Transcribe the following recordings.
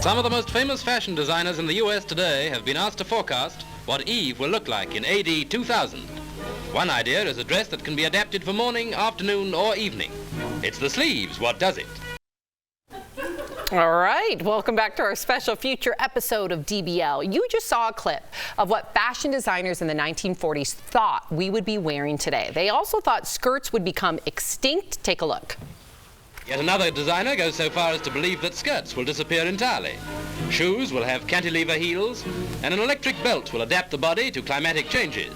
Some of the most famous fashion designers in the U.S. today have been asked to forecast what Eve will look like in AD 2000. One idea is a dress that can be adapted for morning, afternoon, or evening. It's the sleeves what does it. All right, welcome back to our special future episode of DBL. You just saw a clip of what fashion designers in the 1940s thought we would be wearing today. They also thought skirts would become extinct. Take a look. Yet another designer goes so far as to believe that skirts will disappear entirely. Shoes will have cantilever heels, and an electric belt will adapt the body to climatic changes.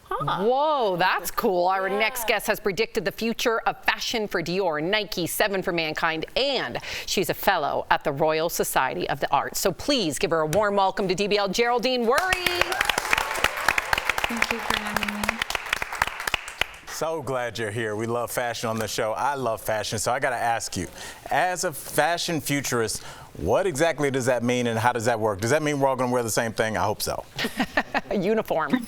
Whoa, that's cool. Our next guest has predicted the future of fashion for Dior, Nike, 7 for Mankind, and she's a fellow at the Royal Society of the Arts. So please give her a warm welcome to DBL, Geraldine Wharry. Thank you for having me. So glad you're here. We love fashion on the show. I love fashion, so I got to ask you, as a fashion futurist, what exactly does that mean and how does that work? Does that mean we're all going to wear the same thing? I hope so. A uniform.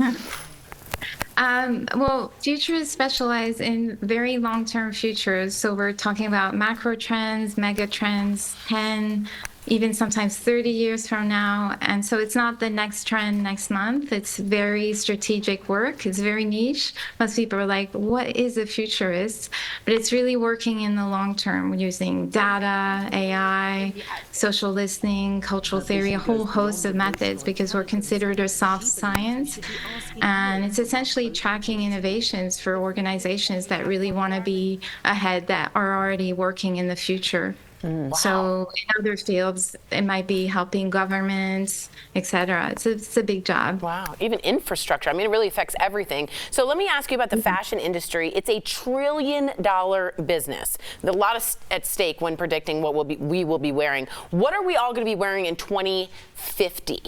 Well, futurists specialize in very long-term futures. So we're talking about macro trends, mega trends, 10, even sometimes 30 years from now. And so it's not the next trend next month. It's very strategic work. It's very niche. Most people are like, what is a futurist? But it's really working in the long term using data, AI, social listening, cultural theory, a whole host of methods because we're considered a soft science. And it's essentially tracking innovations for organizations that really want to be ahead, that are already working in the future. Wow. So in other fields, it might be helping governments, et cetera. It's a big job. Wow, even infrastructure. I mean, it really affects everything. So let me ask you about the fashion industry. It's a $1 trillion business. There's a lot at stake when predicting what we will be wearing. What are we all going to be wearing in 2050?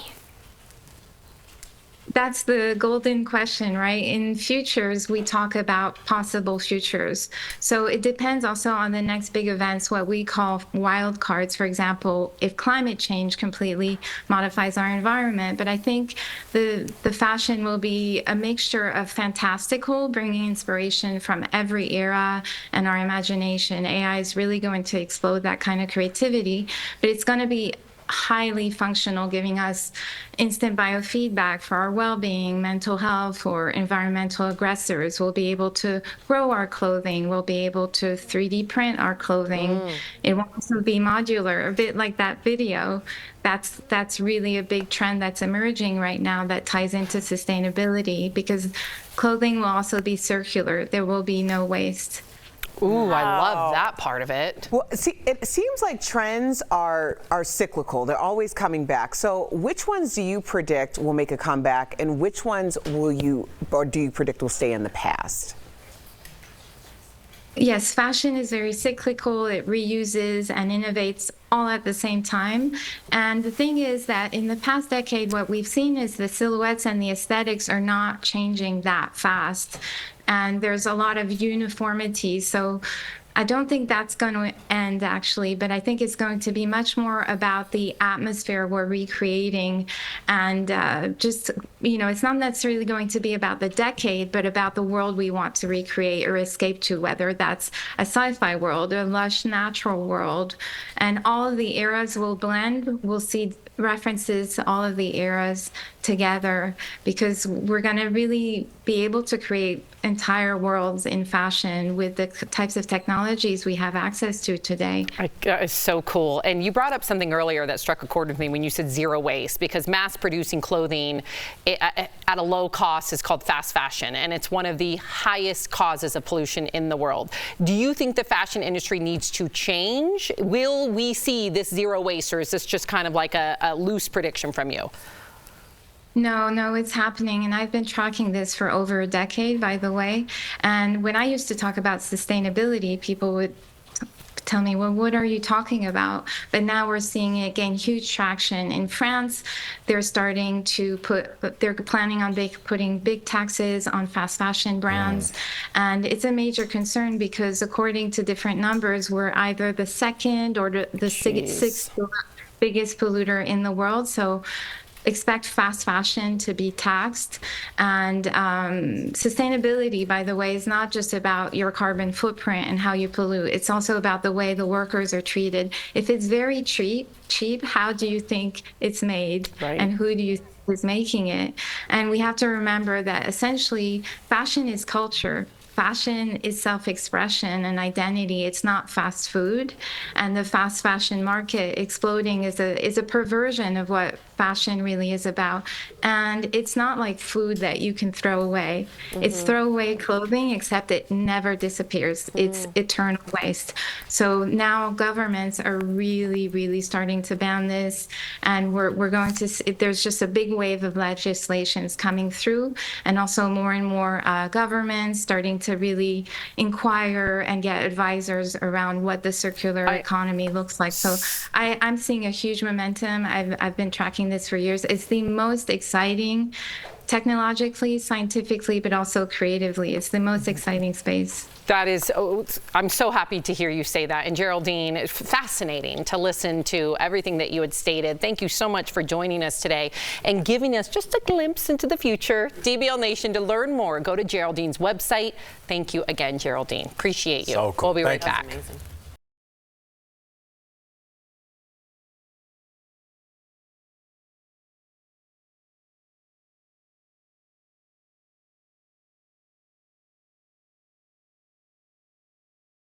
That's the golden question, right? In futures, we talk about possible futures. So it depends also on the next big events, what we call wild cards. For example, if climate change completely modifies our environment. But I think the fashion will be a mixture of fantastical, bringing inspiration from every era and our imagination. AI is really going to explode that kind of creativity, but it's going to be highly functional, giving us instant biofeedback for our well-being, mental health, or environmental aggressors. We'll be able to grow our clothing. We'll be able to 3D print our clothing. It will also be modular, a bit like that video. That's really a big trend that's emerging right now that ties into sustainability because clothing will also be circular. There will be no waste. Ooh, wow. I love that part of it. Well, see, it seems like trends are cyclical. They're always coming back. So which ones do you predict will make a comeback and which ones do you predict will stay in the past? Yes, fashion is very cyclical. It reuses and innovates all at the same time. And the thing is that in the past decade, what we've seen is the silhouettes and the aesthetics are not changing that fast. And there's a lot of uniformity. So I don't think that's going to end, actually, but I think it's going to be much more about the atmosphere we're recreating. And just, it's not necessarily going to be about the decade, but about the world we want to recreate or escape to, whether that's a sci-fi world, a lush natural world. And all of the eras will blend. We'll see references to all of the eras together because we're going to really be able to create entire worlds in fashion with the types of technologies we have access to today. It's so cool. And you brought up something earlier that struck a chord with me when you said zero waste, because mass producing clothing at a low cost is called fast fashion, and it's one of the highest causes of pollution in the world. Do you think the fashion industry needs to change? Will we see this zero waste, or is this just kind of like a loose prediction from you? No, it's happening. And I've been tracking this for over a decade, by the way. And when I used to talk about sustainability, people would tell me, well, what are you talking about? But now we're seeing it gain huge traction. In France, they're planning on putting big taxes on fast fashion brands. And it's a major concern because according to different numbers, we're either the second or the sixth biggest polluter in the world. So expect fast fashion to be taxed. And sustainability, by the way, is not just about your carbon footprint and how you pollute. It's also about the way the workers are treated. If it's very cheap, how do you think it's made? Right. And who do you think is making it? And we have to remember that essentially fashion is culture. Fashion is self-expression and identity. It's not fast food. And the fast fashion market exploding is a perversion of what fashion really is about. And it's not like food that you can throw away. It's throwaway clothing, except it never disappears. It's eternal waste. So now governments are really, really starting to ban this. And we're going to see, there's just a big wave of legislations coming through, and also more and more governments starting to really inquire and get advisors around what the circular economy looks like. So I'm seeing a huge momentum. I've been tracking this for years. It's the most exciting technologically, scientifically, but also creatively. It's the most exciting space. That is, I'm so happy to hear you say that. And Geraldine, it's fascinating to listen to everything that you had stated. Thank you so much for joining us today and giving us just a glimpse into the future. DBL Nation, to learn more, go to Geraldine's website. Thank you again, Geraldine. Appreciate you. So cool. We'll be right Thank you. back. Amazing.